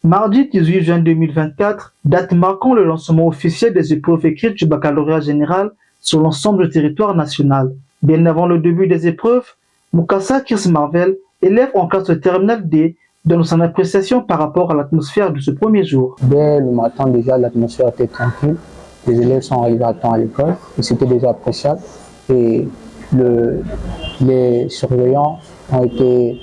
Mardi 18 juin 2024, date marquant le lancement officiel des épreuves écrites du baccalauréat général sur l'ensemble du territoire national. Bien avant le début des épreuves, Mukasa Chris Marvel, élève en classe de terminale D, donne son appréciation par rapport à l'atmosphère de ce premier jour. Dès le matin, déjà, l'atmosphère était tranquille. Les élèves sont arrivés à temps à l'école et c'était déjà appréciable. Et les surveillants ont été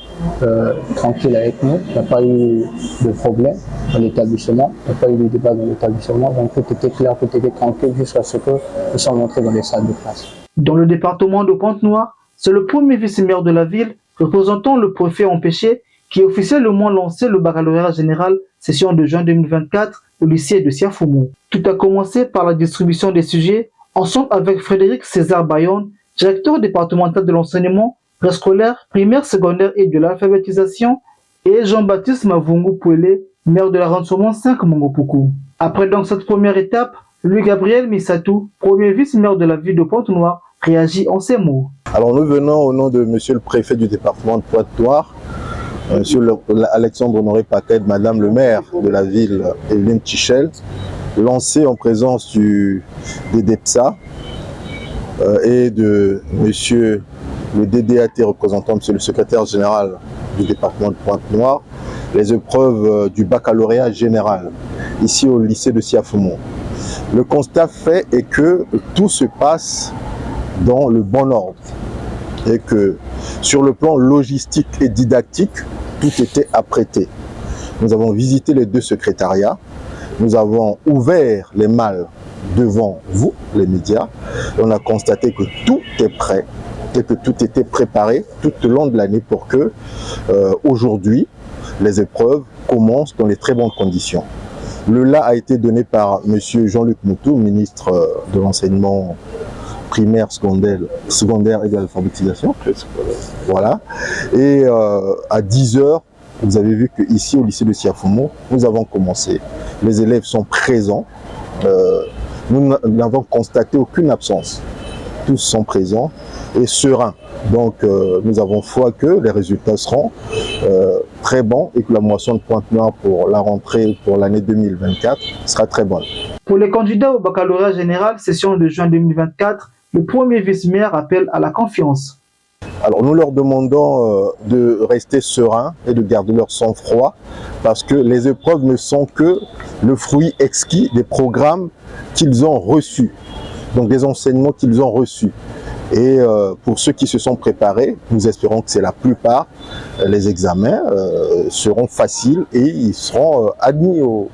tranquilles avec nous. Il n'y a pas eu de problème dans l'établissement, il n'y a pas eu de débat dans l'établissement. Donc tout était clair, tout était tranquille jusqu'à ce que nous sommes entrés dans les salles de classe. Dans le département de Pointe-Noire, c'est le premier vice-maire de la ville, représentant le préfet empêché, qui a officiellement lancé le baccalauréat général session de juin 2024 au lycée de Siafoumou. Tout a commencé par la distribution des sujets, ensemble avec Frédéric César Bayonne, directeur départemental de l'enseignement préscolaire, primaire, secondaire et de l'alphabétisation, et Jean-Baptiste Mavungu Pouele, maire de l'arrondissement 5 Mongopoukou. Après donc cette première étape, Louis-Gabriel Missatou, premier vice-maire de la ville de Pointe-Noire, réagit en ces mots. Alors nous venons au nom de monsieur le préfet du département de Pointe-Noire, monsieur Alexandre Honoré Paquet, madame le maire de la ville, Evelyne Tichel, lancé en présence des DEPSA et de monsieur le DDAT représentant, monsieur le secrétaire général du département de Pointe-Noire, les épreuves du baccalauréat général, ici au lycée de Siafoumou. Le constat fait est que tout se passe dans le bon ordre et que sur le plan logistique et didactique, tout était apprêté. Nous avons visité les deux secrétariats, nous avons ouvert les malles devant vous, les médias, et on a constaté que tout est prêt et que tout était préparé tout au long de l'année pour que aujourd'hui les épreuves commencent dans les très bonnes conditions. Le là a été donné par M. Jean-Luc Moutou, ministre de l'enseignement primaire, secondaire et de l'alphabétisation. Voilà. Et à 10 h, vous avez vu qu'ici au lycée de Siafoumou, nous avons commencé. Les élèves sont présents. Nous n'avons constaté aucune absence. Tous sont présents et sereins. Donc nous avons foi que les résultats seront très bons et que la moisson de Pointe-Noire pour la rentrée pour l'année 2024 sera très bonne. Pour les candidats au baccalauréat général, session de juin 2024, le premier vice-maire appelle à la confiance. Alors nous leur demandons de rester sereins et de garder leur sang-froid parce que les épreuves ne sont que le fruit exquis des programmes qu'ils ont reçus, donc des enseignements qu'ils ont reçus. Et pour ceux qui se sont préparés, nous espérons que c'est la plupart, les examens seront faciles et ils seront admis aux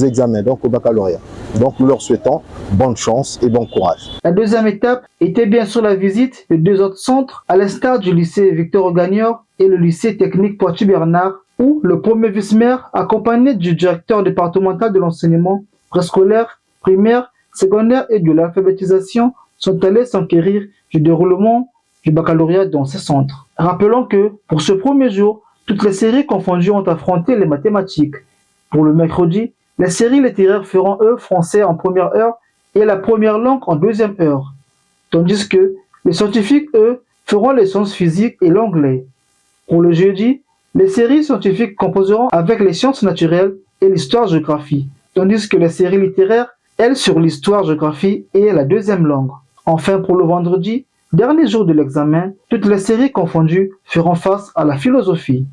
examens, donc au baccalauréat. Donc nous leur souhaitons bonne chance et bon courage. La deuxième étape était bien sûr la visite de deux autres centres, à l'instar du lycée Victor Gagnor et le lycée technique Poitiers-Bernard, où le premier vice-maire, accompagné du directeur départemental de l'enseignement préscolaire, primaire, secondaire et de l'alphabétisation, sont allés s'enquérir du déroulement du baccalauréat dans ces centres. Rappelons que, pour ce premier jour, toutes les séries confondues ont affronté les mathématiques. Pour le mercredi, les séries littéraires feront français en première heure et la première langue en deuxième heure. Tandis que les scientifiques, feront les sciences physiques et l'anglais. Pour le jeudi, les séries scientifiques composeront avec les sciences naturelles et l'histoire-géographie. Tandis que les séries littéraires, elles, sur l'histoire-géographie et la deuxième langue. Enfin, pour le vendredi, dernier jour de l'examen, toutes les séries confondues feront face à la philosophie.